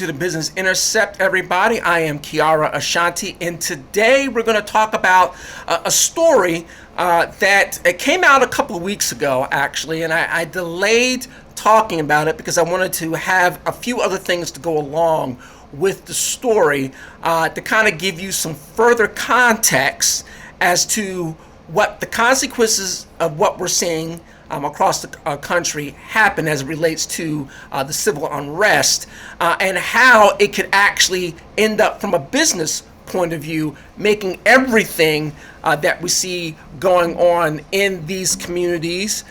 to the Business Intercept, everybody. I am Kiara Ashanti, and today we're going to talk about a story that it came out a couple of weeks ago, actually, and I delayed talking about it because I wanted to have a few other things to go along with the story to kind of give you some further context as to what the consequences of what we're seeing across the country happen as it relates to the civil unrest and how it could actually end up from a business point of view making everything that we see going on in these communities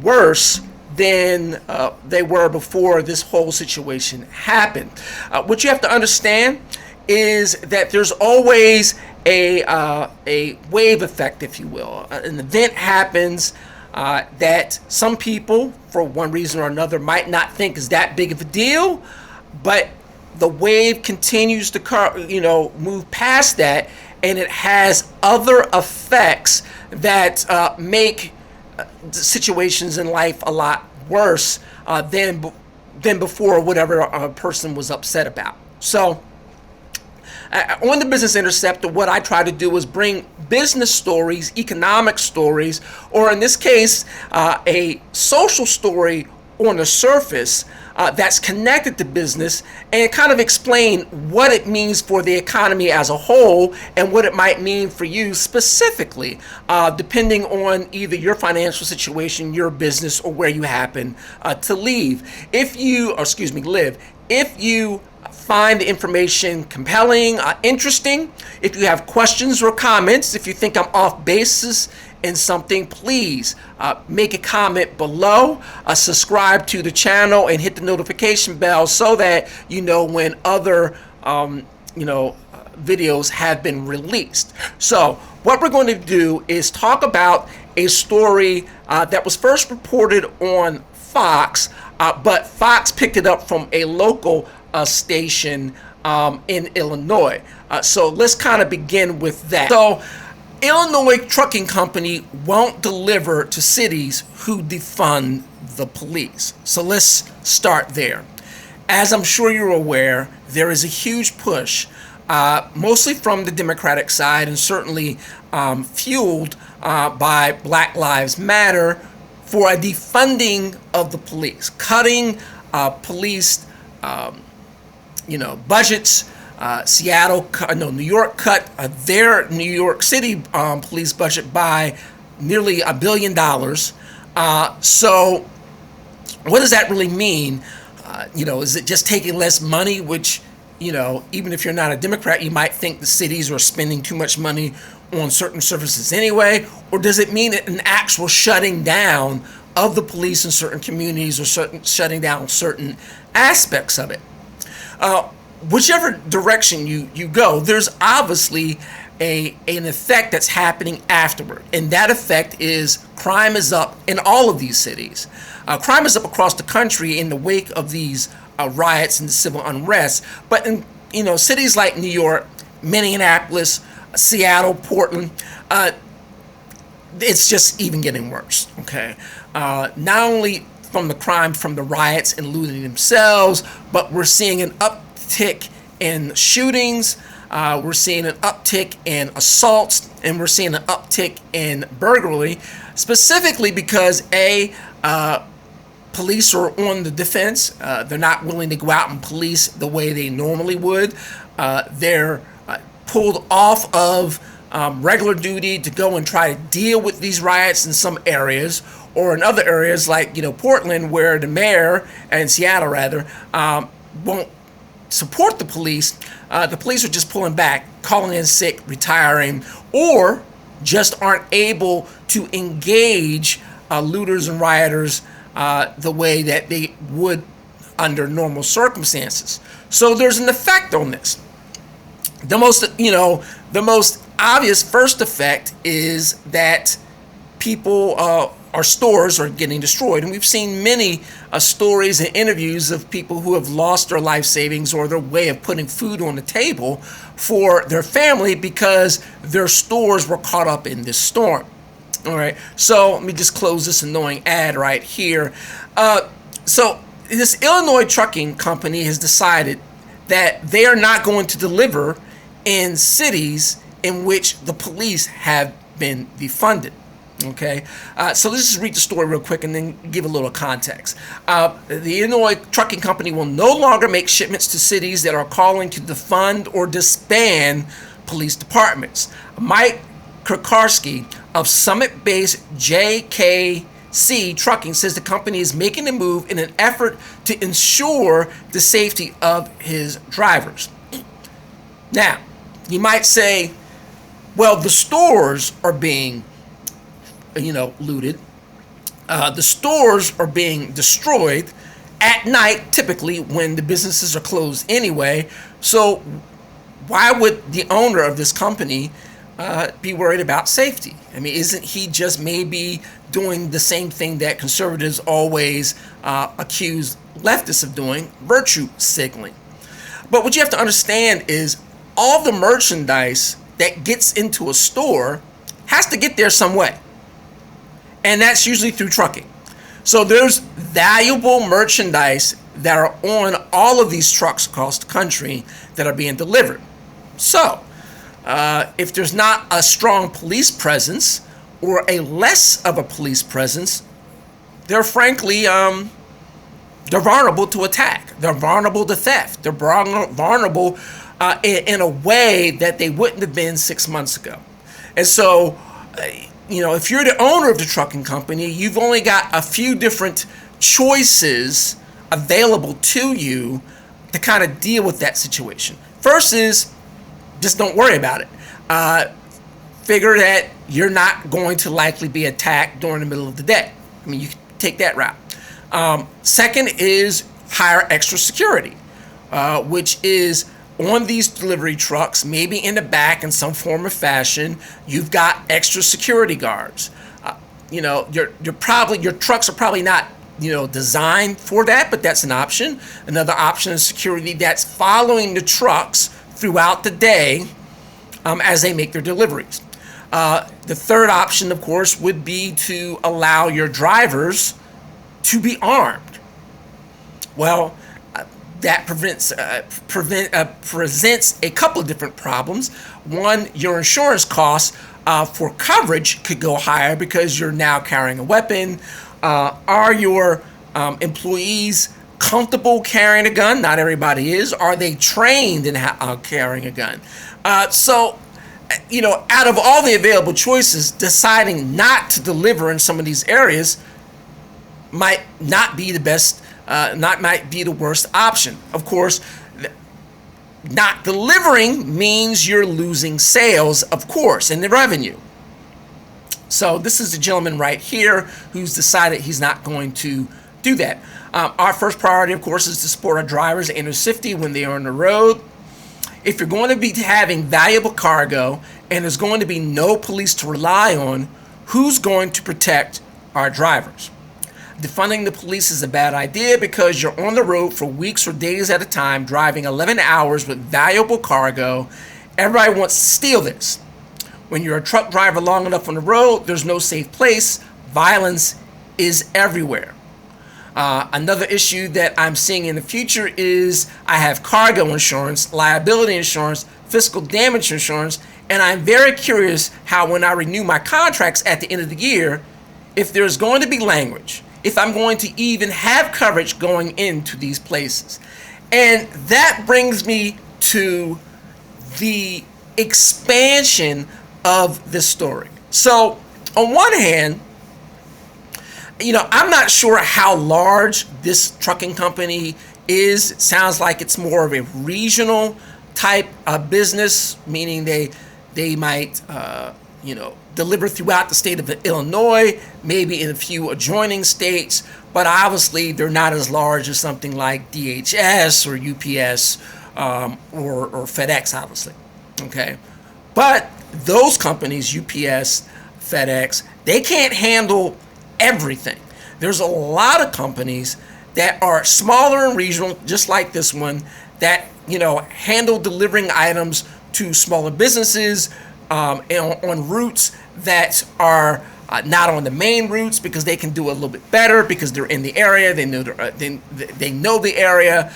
worse than they were before this whole situation happened. What you have to understand is that there's always a wave effect, if you will. An event happens that some people, for one reason or another, might not think is that big of a deal, but the wave continues to move past that, and it has other effects that make situations in life a lot worse than before whatever a person was upset about. So on the Business Intercept, what I try to do is bring business stories, economic stories, or in this case, a social story on the surface that's connected to business, and kind of explain what it means for the economy as a whole and what it might mean for you specifically, depending on either your financial situation, your business, or where you happen to live. If you find the information compelling, interesting, if you have questions or comments, if you think I'm off basis in something, please make a comment below, subscribe to the channel, and hit the notification bell so that you know when other videos have been released. So what we're going to do is talk about a story that was first reported on Fox, but Fox picked it up from a local station in Illinois. So let's kind of begin with that. So Illinois trucking company won't deliver to cities who defund the police. So let's start there. As I'm sure you're aware, there is a huge push, mostly from the Democratic side and certainly fueled by Black Lives Matter, for a defunding of the police, cutting police budgets. New York cut their New York City police budget by nearly $1 billion. So what does that really mean? Is it just taking less money, which, even if you're not a Democrat, you might think the cities are spending too much money on certain services anyway? Or does it mean an actual shutting down of the police in certain communities, or shutting down certain aspects of it? Whichever direction you go, there's obviously an effect that's happening afterward. And that effect is crime is up in all of these cities. Crime is up across the country in the wake of these riots and the civil unrest. But in cities like New York, Minneapolis, Seattle, Portland, it's just even getting worse. Okay, not only from the crime from the riots and looting themselves, but we're seeing an uptick in shootings, we're seeing an uptick in assaults, and we're seeing an uptick in burglary, specifically because police are on the defense. They're not willing to go out and police the way they normally would. They're pulled off of regular duty to go and try to deal with these riots in some areas, or in other areas like Portland, where the mayor, and Seattle rather, won't support the police. The police are just pulling back, calling in sick, retiring, or just aren't able to engage looters and rioters the way that they would under normal circumstances. So there's an effect on this. The most obvious first effect is that our stores are getting destroyed. And we've seen many stories and interviews of people who have lost their life savings or their way of putting food on the table for their family because their stores were caught up in this storm. All right, so let me just close this annoying ad right here. So this Illinois trucking company has decided that they are not going to deliver in cities in which the police have been defunded. Okay, so let's just read the story real quick and then give a little context. The Illinois trucking company will no longer make shipments to cities that are calling to defund or disband police departments. Mike Krakarski of Summit-based JKC Trucking says the company is making the move in an effort to ensure the safety of his drivers. Now, you might say, well, the stores are being looted. The stores are being destroyed at night, typically when the businesses are closed anyway. So why would the owner of this company be worried about safety? I mean, isn't he just maybe doing the same thing that conservatives always accuse leftists of doing, virtue signaling? But what you have to understand is all the merchandise that gets into a store has to get there some way. And that's usually through trucking. So there's valuable merchandise that are on all of these trucks across the country that are being delivered. So if there's not a strong police presence or a less of a police presence, they're frankly, they're vulnerable to attack. They're vulnerable to theft. They're vulnerable in a way that they wouldn't have been 6 months ago. And so, if you're the owner of the trucking company, you've only got a few different choices available to you to kind of deal with that situation. First is just don't worry about it. Figure that you're not going to likely be attacked during the middle of the day. I mean, you can take that route. Second is hire extra security, which is on these delivery trucks, maybe in the back in some form or fashion, you've got extra security guards. Your trucks are probably not, designed for that, but that's an option. Another option is security that's following the trucks throughout the day as they make their deliveries. The third option, of course, would be to allow your drivers to be armed. Well, that presents a couple of different problems. One, your insurance costs for coverage could go higher because you're now carrying a weapon. Are your employees comfortable carrying a gun? Not everybody is. Are they trained in carrying a gun? So, out of all the available choices, deciding not to deliver in some of these areas might not be the best. Might be the worst option. Of course, not delivering means you're losing sales, of course, and the revenue. So this is the gentleman right here who's decided he's not going to do that. Our first priority, of course, is to support our drivers and their safety when they are on the road. If you're going to be having valuable cargo and there's going to be no police to rely on, who's going to protect our drivers? Defunding the police is a bad idea because you're on the road for weeks or days at a time, driving 11 hours with valuable cargo. Everybody wants to steal this. When you're a truck driver long enough on the road, there's no safe place. Violence is everywhere. Another issue that I'm seeing in the future is I have cargo insurance, liability insurance, physical damage insurance, and I'm very curious how when I renew my contracts at the end of the year, if there's going to be language, if I'm going to even have coverage going into these places. And that brings me to the expansion of this story. So on one hand, I'm not sure how large this trucking company is. It sounds like it's more of a regional type of business, meaning they might, deliver throughout the state of Illinois, maybe in a few adjoining states, but obviously they're not as large as something like DHS or UPS or FedEx, obviously. Okay, but those companies, UPS, FedEx, they can't handle everything. There's a lot of companies that are smaller and regional, just like this one, that handle delivering items to smaller businesses on routes that are not on the main routes because they can do a little bit better because they're in the area. They know they know the area.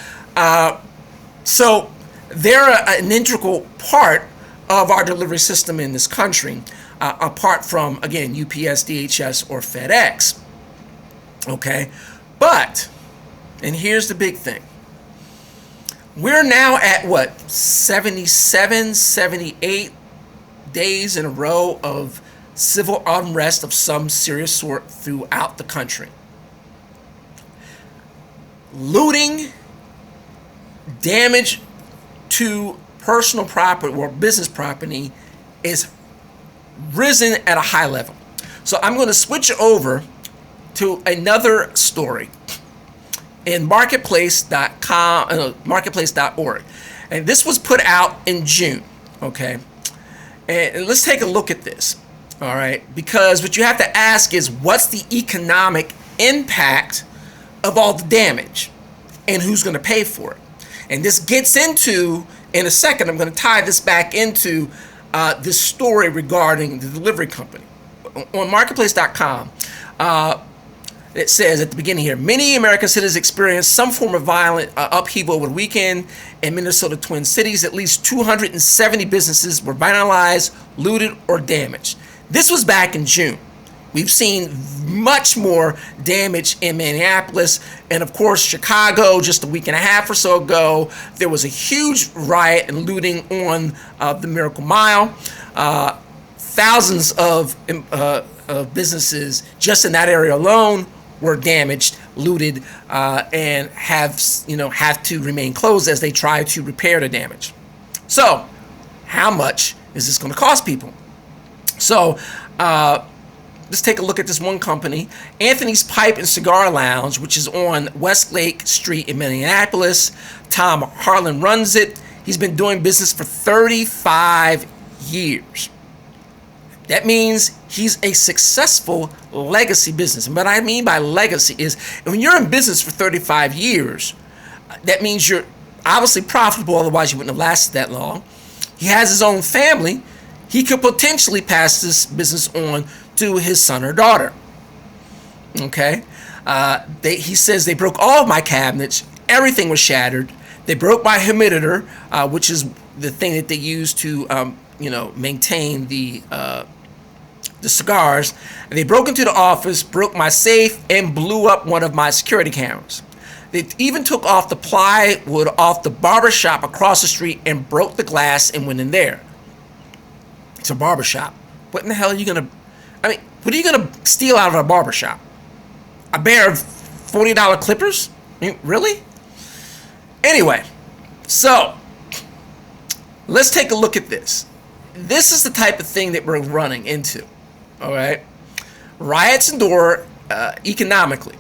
So they're an integral part of our delivery system in this country, apart from, again, UPS, DHS, or FedEx. Okay? But, and here's the big thing. We're now at, what, 77, 78 days in a row of civil unrest of some serious sort throughout the country. Looting, damage to personal property or business property is risen at a high level. So I'm going to switch over to another story in marketplace.com, marketplace.org. And this was put out in June, okay? And let's take a look at this, all right? Because what you have to ask is, what's the economic impact of all the damage and who's going to pay for it? And this gets into, in a second, I'm going to tie this back into this story regarding the delivery company. On marketplace.com, it says at the beginning here, many American citizens experienced some form of violent upheaval over the weekend in Minnesota Twin Cities. At least 270 businesses were vandalized, looted, or damaged. This was back in June. We've seen much more damage in Minneapolis, and of course Chicago just a week and a half or so ago. There was a huge riot and looting on the Miracle Mile. Thousands of businesses just in that area alone were damaged, looted, and have to remain closed as they try to repair the damage. So, how much is this going to cost people? So, let's take a look at this one company, Anthony's Pipe and Cigar Lounge, which is on Westlake Street in Minneapolis. Tom Harlan runs it. He's been doing business for 35 years. That means he's a successful legacy business. And what I mean by legacy is, when you're in business for 35 years, that means you're obviously profitable, otherwise you wouldn't have lasted that long. He has his own family. He could potentially pass this business on to his son or daughter. Okay? He says they broke all of my cabinets. Everything was shattered. They broke my humiditor, which is the thing that they use to, maintain the cigars. They broke into the office, broke my safe, and blew up one of my security cameras. They even took off the plywood off the barber shop across the street and broke the glass and went in there. It's a barber shop. What in the hell are you gonna? What are you gonna steal out of a barber shop? A pair of $40 clippers? Really? Anyway, so let's take a look at this. This is the type of thing that we're running into. All right, riots endure economically.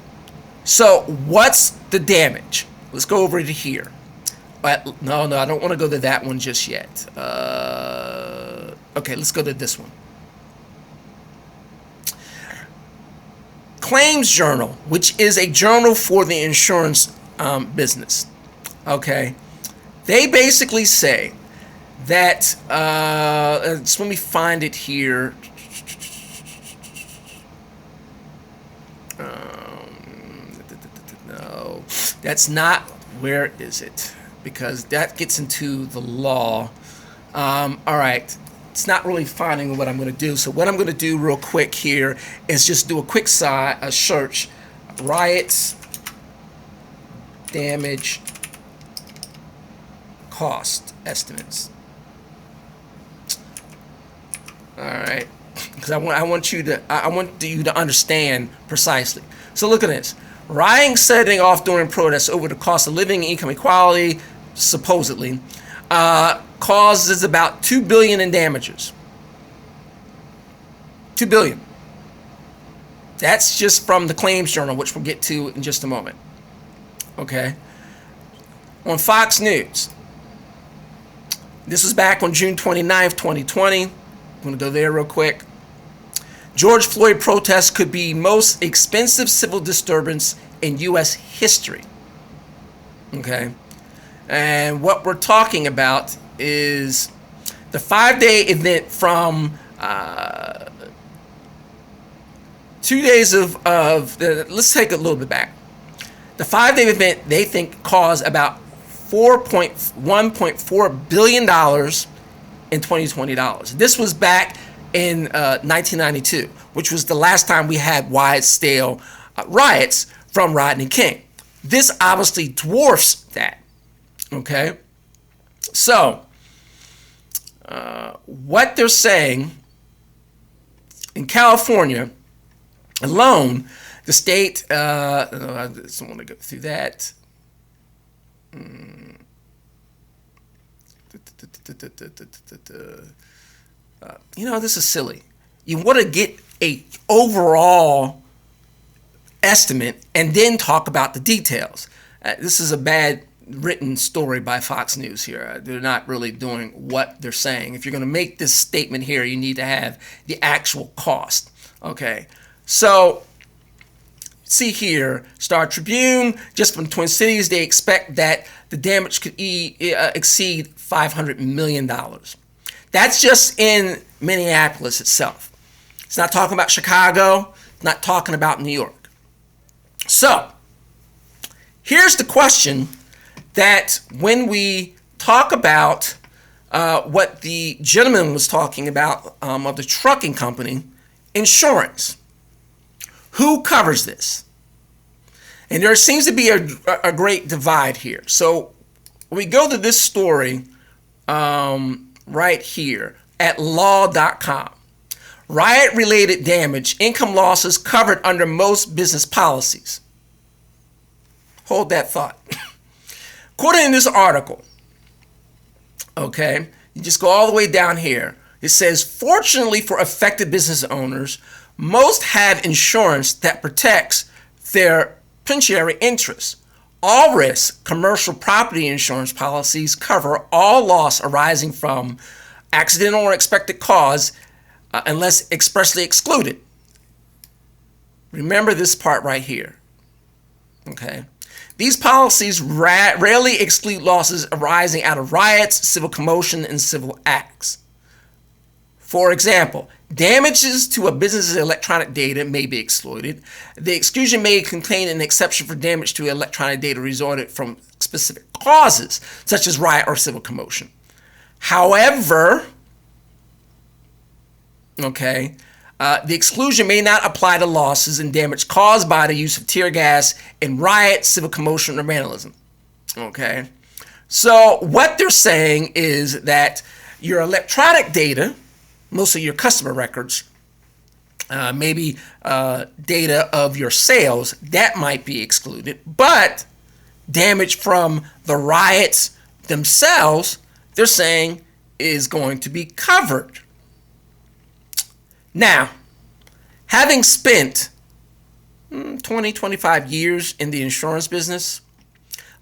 So what's the damage? Let's go over to here. No, I don't want to go to that one just yet. Okay, let's go to this one. Claims Journal, which is a journal for the insurance business. Okay, they basically say that. Just let me find it here. No, that's not. Where is it? Because that gets into the law. All right. It's not really finding what I'm going to do. So what I'm going to do real quick here is just do a quick search. Riots, damage, cost estimates. All right. Because I want you to understand precisely. So look at this. Rioting setting off during protests over the cost of living and income equality, supposedly, causes about $2 billion in damages. $2 billion. That's just from the Claims Journal, which we'll get to in just a moment. Okay. On Fox News. This was back on June 29th, 2020. I'm going to go there real quick. George Floyd protests could be most expensive civil disturbance in U.S. history. Okay. And what we're talking about is the 5-day event from 2 days let's take a little bit back. The 5-day event, they think, caused about $1.4 billion in 2020 dollars. This was back in 1992, which was the last time we had wide-scale riots from Rodney King. This obviously dwarfs that. Okay? So, what they're saying in California alone, the state, I just want to go through that. This is silly. You want to get a overall estimate and then talk about the details. This is a bad written story by Fox News here. They're not really doing what they're saying. If you're going to make this statement here, you need to have the actual cost. Okay, so see here, Star Tribune, just from Twin Cities, they expect that the damage could exceed $500 million. That's just in Minneapolis itself. It's not talking about Chicago, it's not talking about New York. So, here's the question that when we talk about what the gentleman was talking about of the trucking company, insurance. Who covers this? And there seems to be a great divide here. So we go to this story right here at law.com. Riot-related damage, income losses covered under most business policies. Hold that thought. According to this article, okay, you just go all the way down here. It says, fortunately for affected business owners, most have insurance that protects their pecuniary interests. All risk commercial property insurance policies cover all loss arising from accidental or expected cause unless expressly excluded. Remember this part right here. Okay. These policies rarely exclude losses arising out of riots, civil commotion, and civil acts. For example, damages to a business's electronic data may be excluded. The exclusion may contain an exception for damage to electronic data resulted from specific causes, such as riot or civil commotion. However, the exclusion may not apply to losses and damage caused by the use of tear gas in riot, civil commotion, or vandalism. Okay, so what they're saying is that your electronic data, mostly your customer records, maybe data of your sales, that might be excluded, but damage from the riots themselves, they're saying, is going to be covered. Now, having spent 25 years in the insurance business,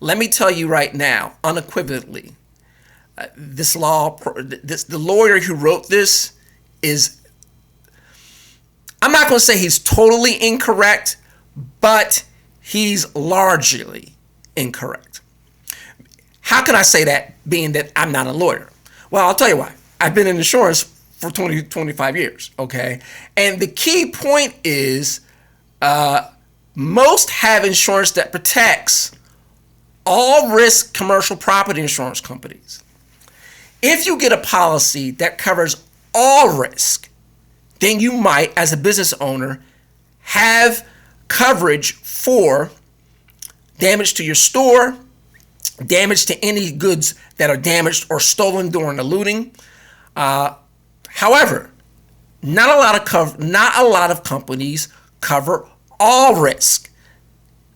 let me tell you right now, unequivocally, the lawyer who wrote this is, I'm not going to say he's totally incorrect, but he's largely incorrect. How can I say that, being that I'm not a lawyer? Well, I'll tell you why. I've been in insurance for 25 years, okay? And the key point is most have insurance that protects all risk commercial property insurance companies. If you get a policy that covers all risk, then you might, as a business owner, have coverage for damage to your store, damage to any goods that are damaged or stolen during the looting. However, not a lot of companies cover all risk.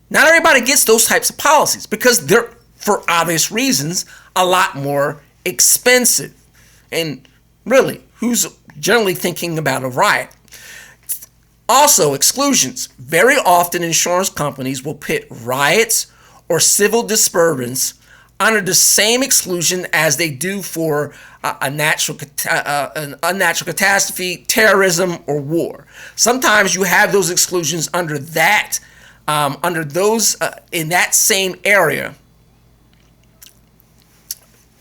Not everybody gets those types of policies because they're, for obvious reasons, a lot more expensive. And really, who's generally thinking about a riot? Also, exclusions. Very often, insurance companies will put riots or civil disturbance under the same exclusion as they do for an unnatural catastrophe, terrorism, or war. Sometimes you have those exclusions under that, in that same area,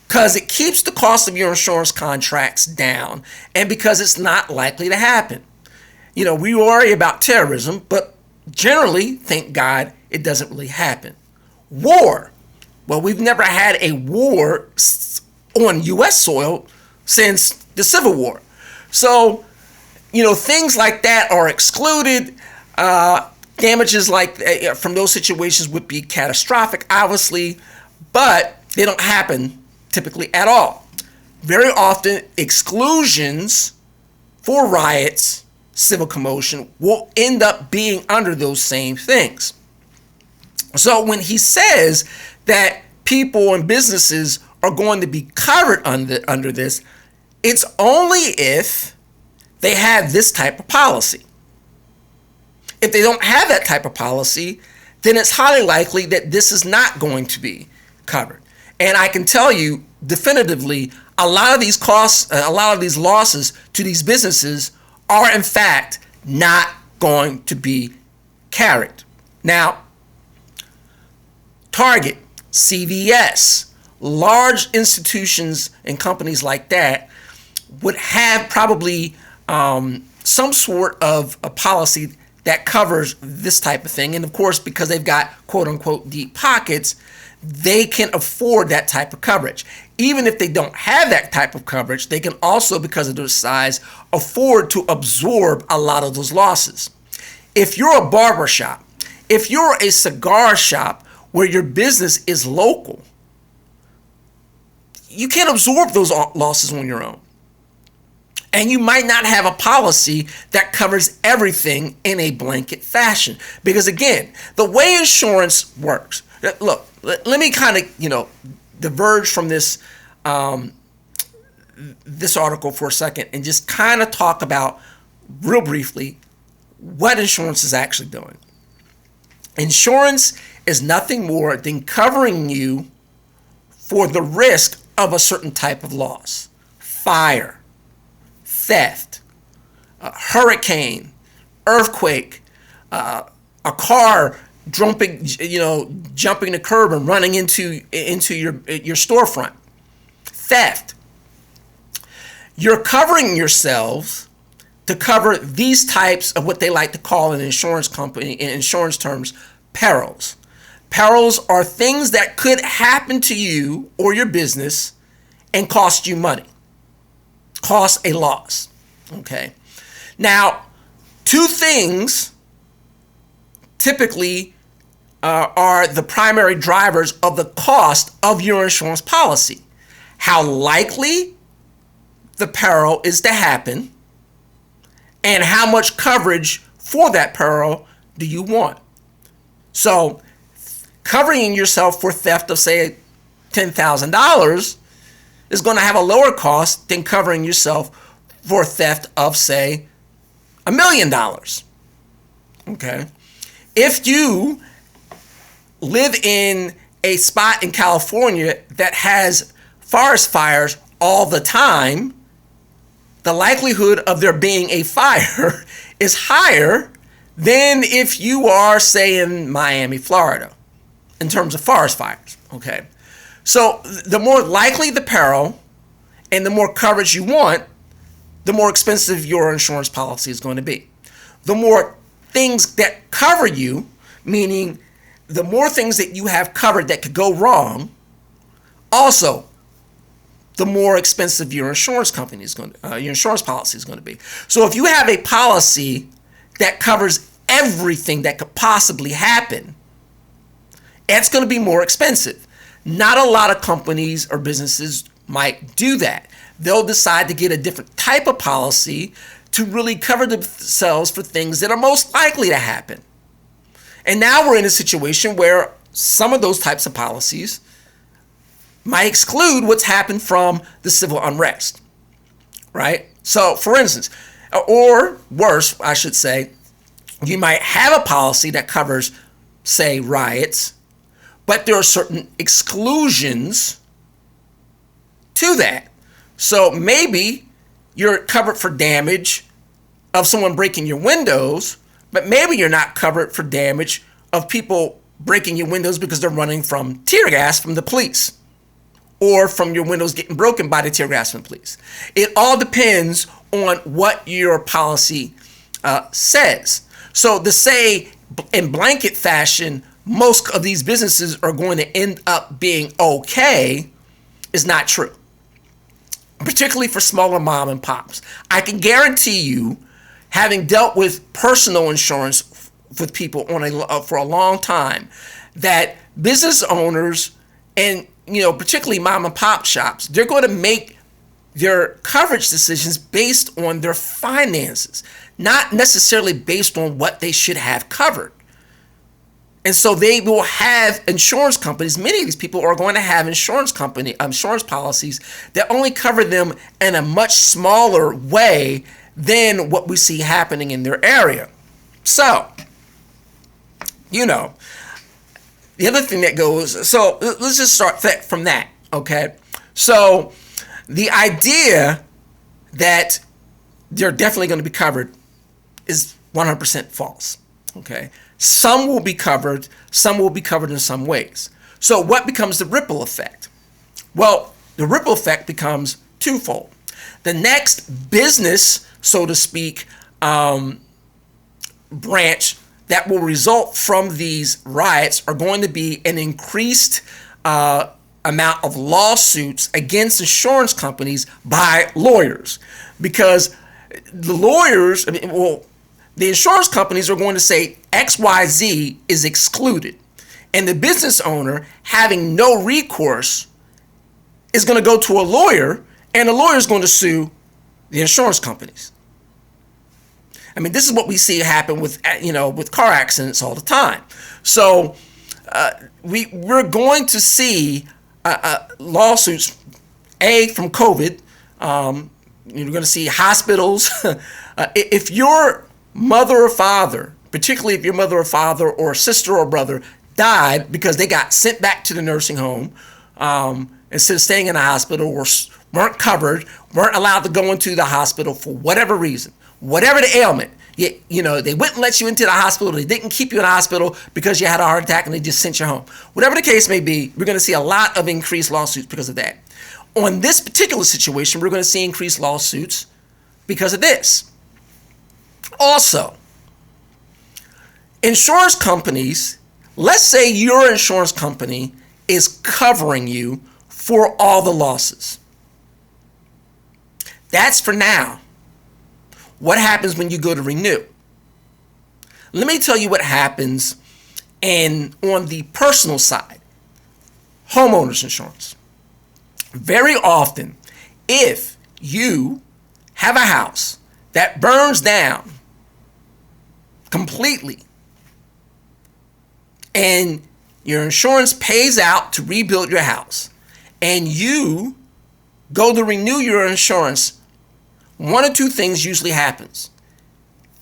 because it keeps the cost of your insurance contracts down, and because it's not likely to happen. We worry about terrorism, but generally, thank God, it doesn't really happen. War. Well, we've never had a war on U.S. soil since the Civil War. So, things like that are excluded. Damages from those situations would be catastrophic, obviously, but they don't happen typically at all. Very often, exclusions for riots, civil commotion, will end up being under those same things. So when he says that people and businesses are going to be covered under this, it's only if they have this type of policy. If they don't have that type of policy, then it's highly likely that this is not going to be covered. And I can tell you definitively, a lot of these costs, a lot of these losses to these businesses are in fact not going to be carried. Now, Target, CVS, large institutions and companies like that would have probably some sort of a policy that covers this type of thing. And of course, because they've got quote unquote deep pockets, they can afford that type of coverage. Even if they don't have that type of coverage, they can also, because of their size, afford to absorb a lot of those losses. If you're a barber shop, if you're a cigar shop where your business is local, you can't absorb those losses on your own. And you might not have a policy that covers everything in a blanket fashion. Because again, the way insurance works, look, let me kind of, diverge from this this article for a second and just kind of talk about real briefly what insurance is actually doing. Insurance is nothing more than covering you for the risk of a certain type of loss. Fire, theft, hurricane, earthquake, a car jumping the curb and running into your storefront. Theft. You're covering yourselves to cover these types of what they like to call in insurance company, in insurance terms, perils. Perils are things that could happen to you or your business and cost you money. Cost a loss. Okay. Now, two things typically are the primary drivers of the cost of your insurance policy. How likely the peril is to happen and how much coverage for that peril do you want. So covering yourself for theft of, say, $10,000 is going to have a lower cost than covering yourself for theft of, say, $1 million. Okay. If you live in a spot in California that has forest fires all the time, the likelihood of there being a fire is higher than if you are, say, in Miami, Florida, in terms of forest fires. Okay. So the more likely the peril and the more coverage you want, the more expensive your insurance policy is going to be. The more things that cover you, meaning the more things that you have covered that could go wrong, also the more expensive your insurance company is going to, your insurance policy is going to be. So if you have a policy that covers everything that could possibly happen, it's going to be more expensive. Not a lot of companies or businesses might do that. They'll decide to get a different type of policy to really cover themselves for things that are most likely to happen. And now we're in a situation where some of those types of policies might exclude what's happened from the civil unrest, right? So, for instance, or worse, I should say, you might have a policy that covers, say, riots, but there are certain exclusions to that. So maybe you're covered for damage of someone breaking your windows, but maybe you're not covered for damage of people breaking your windows because they're running from tear gas from the police or from your windows getting broken by the tear gas from the police. It all depends on what your policy says. So to say in blanket fashion, most of these businesses are going to end up being okay is not true, particularly for smaller mom and pops. I can guarantee you, having dealt with personal insurance with people for a long time, that business owners and particularly mom and pop shops, they're going to make their coverage decisions based on their finances, not necessarily based on what they should have covered. And so they will have insurance companies. Many of these people are going to have insurance policies that only cover them in a much smaller way than what we see happening in their area. So, the other thing that goes, so let's just start from that, okay? So the idea that they're definitely going to be covered is 100% false, okay? Some will be covered in some ways. So what becomes the ripple effect? Well, the ripple effect becomes twofold. The next business, so to speak, branch that will result from these riots are going to be an increased amount of lawsuits against insurance companies by lawyers, because the lawyers, the insurance companies are going to say XYZ is excluded, and the business owner, having no recourse, is going to go to a lawyer, and the lawyer is going to sue the insurance companies. This is what we see happen with car accidents all the time. So we're going to see lawsuits, from COVID. You're going to see hospitals. If your mother or father, particularly if your mother or father or sister or brother died because they got sent back to the nursing home instead of staying in the hospital, or weren't covered, weren't allowed to go into the hospital for whatever reason, whatever the ailment, they wouldn't let you into the hospital. They didn't keep you in the hospital because you had a heart attack and they just sent you home. Whatever the case may be, we're going to see a lot of increased lawsuits because of that. On this particular situation, we're going to see increased lawsuits because of this. Also, insurance companies, let's say your insurance company is covering you for all the losses. That's for now. What happens when you go to renew? Let me tell you what happens on the personal side. Homeowners insurance. Very often, if you have a house that burns down completely and your insurance pays out to rebuild your house, and you go to renew your insurance, one or two things usually happens.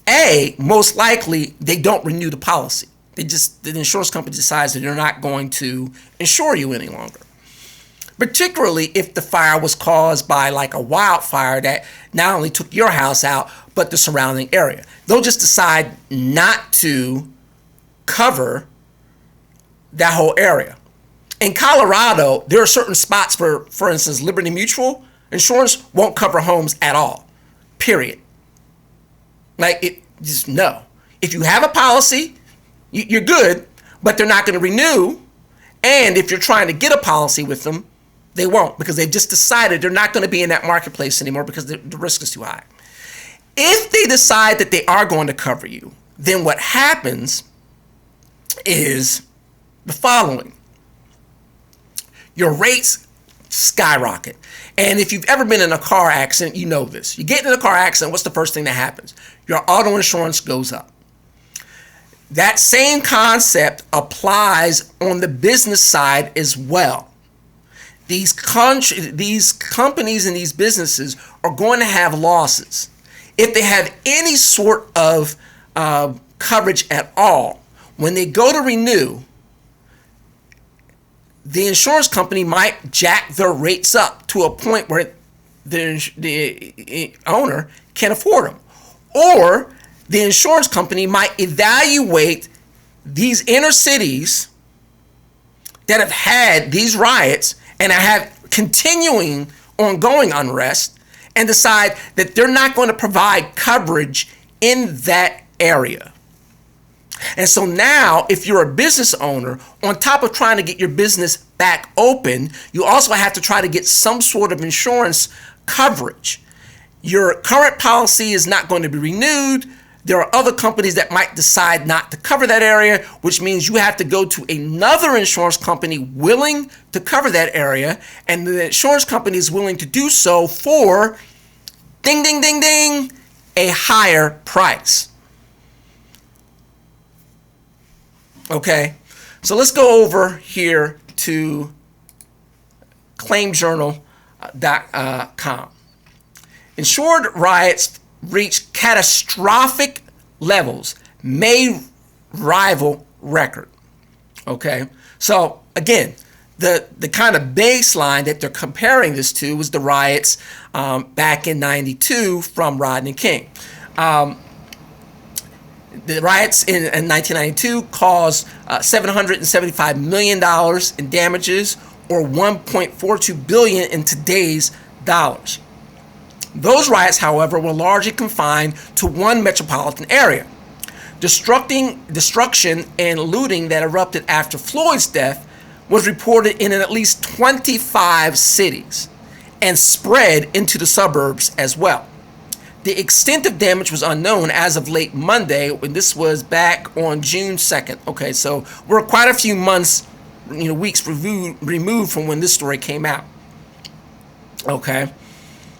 A, most likely they don't renew the policy. The insurance company decides that they're not going to insure you any longer. Particularly if the fire was caused by like a wildfire that not only took your house out, but the surrounding area. They'll just decide not to cover that whole area. In Colorado, there are certain spots for instance, Liberty Mutual insurance won't cover homes at all. Period. No. If you have a policy, you're good, but they're not going to renew. And if you're trying to get a policy with them, they won't, because they've just decided they're not going to be in that marketplace anymore because the risk is too high. If they decide that they are going to cover you, then what happens is the following. Your rates skyrocket. And if you've ever been in a car accident, you know this. You get in a car accident, what's the first thing that happens? Your auto insurance goes up. That same concept applies on the business side as well. These companies and these businesses are going to have losses. If they have any sort of coverage at all, when they go to renew, the insurance company might jack their rates up to a point where the owner can't afford them. Or the insurance company might evaluate these inner cities that have had these riots and have continuing ongoing unrest and decide that they're not going to provide coverage in that area. And so now, if you're a business owner, on top of trying to get your business back open, you also have to try to get some sort of insurance coverage. Your current policy is not going to be renewed. There are other companies that might decide not to cover that area, which means you have to go to another insurance company willing to cover that area, and the insurance company is willing to do so for, ding, ding, ding, ding, a higher price. Okay, so let's go over here to claimjournal.com. Insured riots reach catastrophic levels, may rival record. Okay, so again, the kind of baseline that they're comparing this to was the riots back in '92 from Rodney King. The riots in 1992 caused $775 million in damages, or $1.42 billion in today's dollars. Those riots, however, were largely confined to one metropolitan area. Destruction and looting that erupted after Floyd's death was reported in at least 25 cities and spread into the suburbs as well. The extent of damage was unknown as of late Monday, when this was back on June 2nd. Okay, so we're quite a few months, weeks removed from when this story came out. Okay.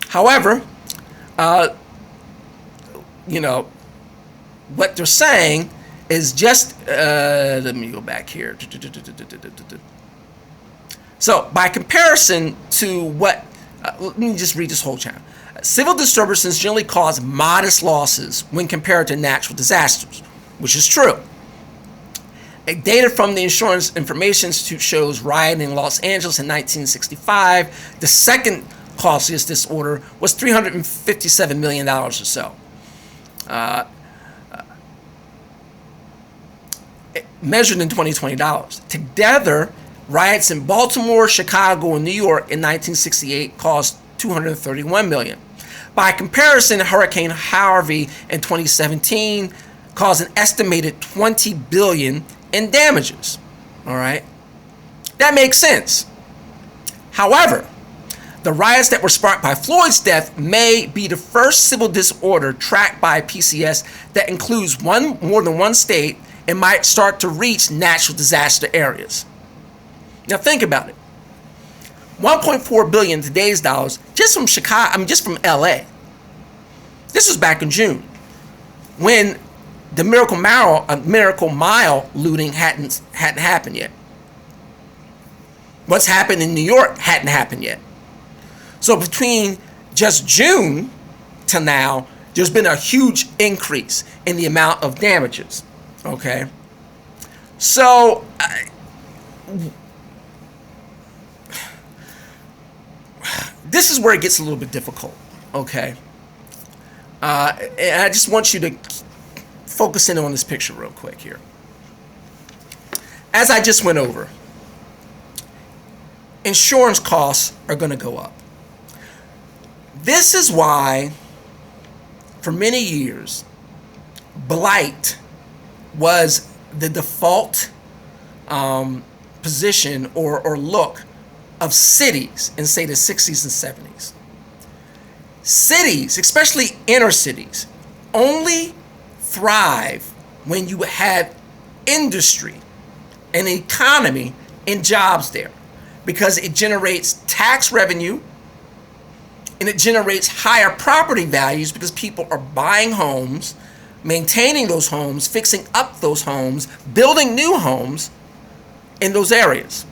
However, what they're saying is just, let me go back here. So, by comparison to what, let me just read this whole chapter. Civil disturbances generally cause modest losses when compared to natural disasters, which is true. Data from the Insurance Information Institute shows rioting in Los Angeles in 1965. The second costliest disorder was $357 million or so. Measured in 2020 dollars. Together, riots in Baltimore, Chicago, and New York in 1968 cost $231 million. By comparison, Hurricane Harvey in 2017 caused an estimated $20 billion in damages. All right, that makes sense. However, the riots that were sparked by Floyd's death may be the first civil disorder tracked by PCS that includes more than one state and might start to reach natural disaster areas. Now think about it. 1.4 billion in today's dollars just from Chicago, just from LA. This was back in June, when the Miracle Mile looting hadn't happened yet. What's happened in New York hadn't happened yet. So between just June to now, there's been a huge increase in the amount of damages. Okay, so this is where it gets a little bit difficult. Okay, and I just want you to focus in on this picture real quick here. As I just went over, insurance costs are going to go up. This is why, for many years, blight was the default position or look of cities in, say, the 60s and 70s. Cities, especially inner cities, only thrive when you have industry and economy and jobs there, because it generates tax revenue and it generates higher property values because people are buying homes, maintaining those homes, fixing up those homes, building new homes in those areas,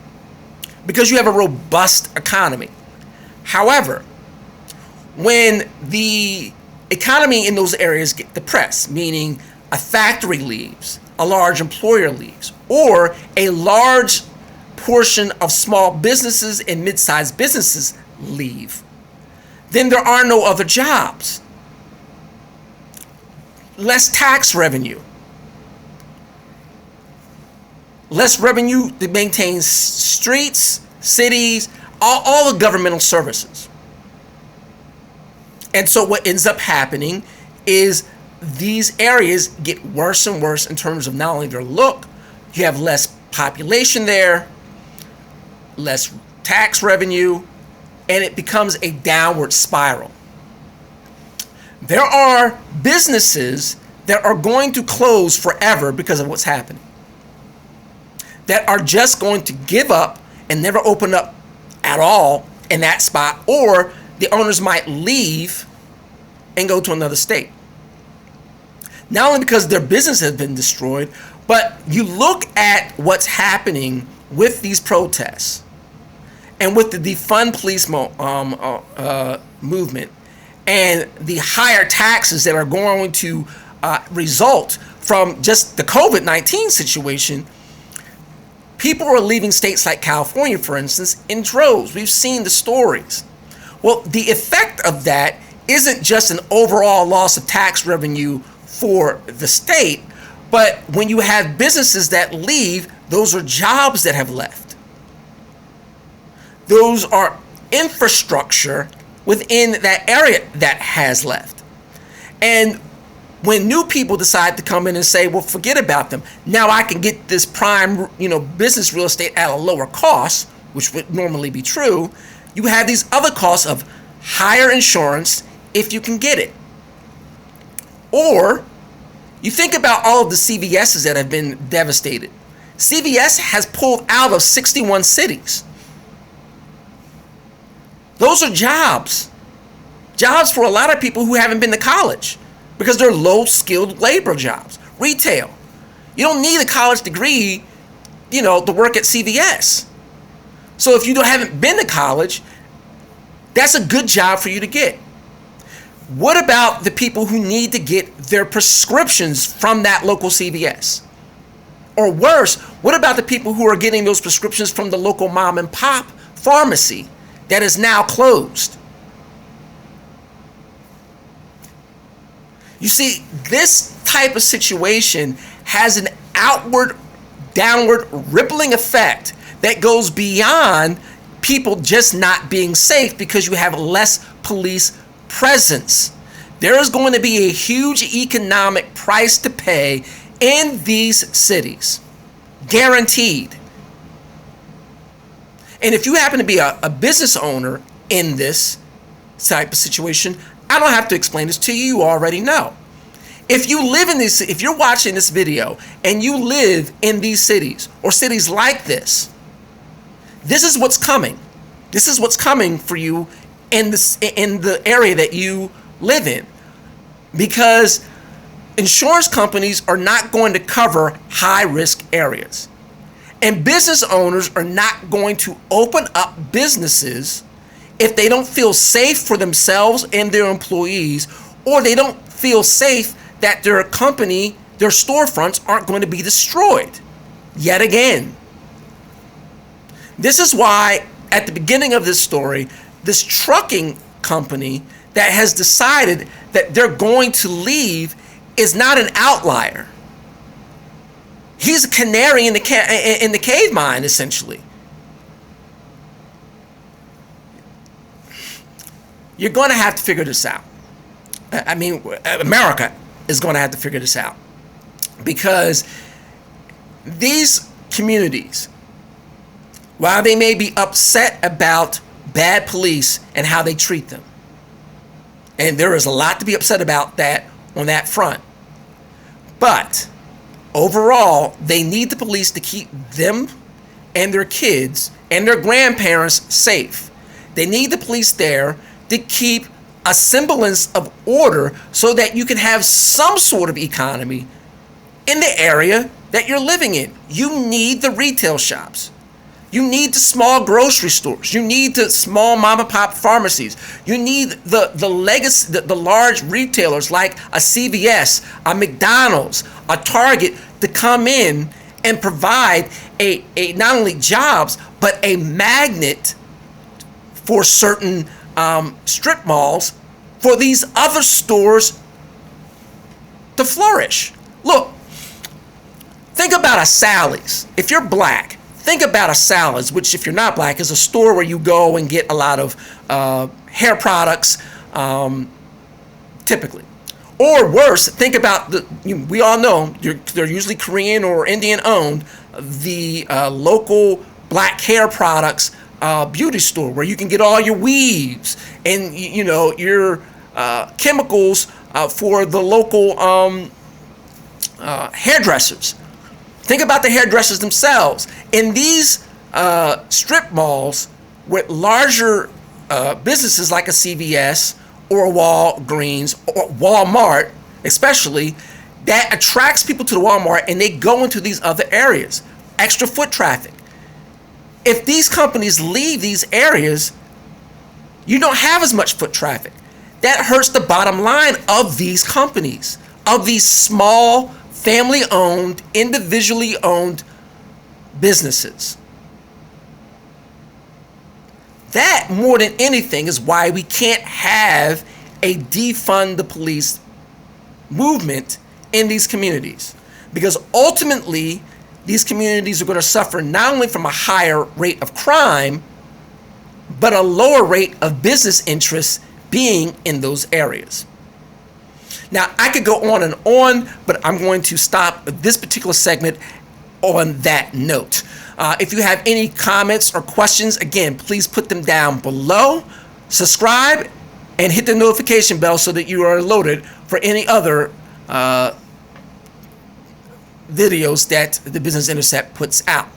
because you have a robust economy. However, when the economy in those areas get depressed, meaning a factory leaves, a large employer leaves, or a large portion of small businesses and mid-sized businesses leave, then there are no other jobs. Less tax revenue. Less revenue to maintain streets, cities, all the governmental services. And so what ends up happening is these areas get worse and worse in terms of not only their look, you have less population there, less tax revenue, and it becomes a downward spiral. There are businesses that are going to close forever because of what's happening, that are just going to give up and never open up at all in that spot, or the owners might leave and go to another state. Not only because their business has been destroyed, but you look at what's happening with these protests and with the defund police movement and the higher taxes that are going to result from just the COVID-19 situation. People are leaving states like California, for instance, in droves. We've seen the stories. Well, the effect of that isn't just an overall loss of tax revenue for the state, but when you have businesses that leave, those are jobs that have left. Those are infrastructure within that area that has left. And when new people decide to come in and say, well, forget about them, now I can get this prime, business real estate at a lower cost, which would normally be true, you have these other costs of higher insurance if you can get it. Or you think about all of the CVSs that have been devastated. CVS has pulled out of 61 cities. Those are jobs. Jobs for a lot of people who haven't been to college because they're low-skilled labor jobs. Retail. You don't need a college degree, to work at CVS. So if you haven't been to college, that's a good job for you to get. What about the people who need to get their prescriptions from that local CVS? Or worse, what about the people who are getting those prescriptions from the local mom and pop pharmacy that is now closed? You see, this type of situation has an outward, downward, rippling effect that goes beyond people just not being safe because you have less police presence. There is going to be a huge economic price to pay in these cities. Guaranteed. And if you happen to be a business owner in this type of situation, I don't have to explain this to you. You already know. If you're watching this video and you live in these cities or cities like this is what's coming. This is what's coming for you in the area that you live in, because insurance companies are not going to cover high-risk areas, and business owners are not going to open up businesses if they don't feel safe for themselves and their employees, or they don't feel safe that their company, their storefronts aren't going to be destroyed yet again. This is why at the beginning of this story, this trucking company that has decided that they're going to leave is not an outlier. He's a canary in the cave mine, essentially. You're going to have to figure this out. America is going to have to figure this out, because these communities, while they may be upset about bad police and how they treat them, and there is a lot to be upset about that on that front, but overall, they need the police to keep them and their kids and their grandparents safe. They need the police there to keep a semblance of order so that you can have some sort of economy in the area that you're living in. You need the retail shops. You need the small grocery stores. You need the small mom and pop pharmacies. You need the large retailers like a CVS, a McDonald's, a Target to come in and provide a not only jobs but a magnet for certain strip malls for these other stores to flourish. Look, think about a Sally's. If you're black, think about a Sally's, which if you're not black is a store where you go and get a lot of hair products, typically. Or worse, think about we all know they're usually Korean or Indian owned, the local black hair products beauty store where you can get all your weaves and your chemicals for the local hairdressers. Think about the hairdressers themselves. In these strip malls with larger businesses like a CVS or a Walgreens or Walmart, especially, that attracts people to the Walmart and they go into these other areas. Extra foot traffic. If these companies leave these areas, you don't have as much foot traffic. That hurts the bottom line of these companies, of these small, family-owned, individually owned businesses. That, more than anything, is why we can't have a defund the police movement in these communities. Because ultimately, these communities are going to suffer not only from a higher rate of crime, but a lower rate of business interests being in those areas. Now, I could go on, but I'm going to stop this particular segment on that note. If you have any comments or questions, again, please put them down below. Subscribe and hit the notification bell so that you are alerted for any other videos that the Business Intercept puts out.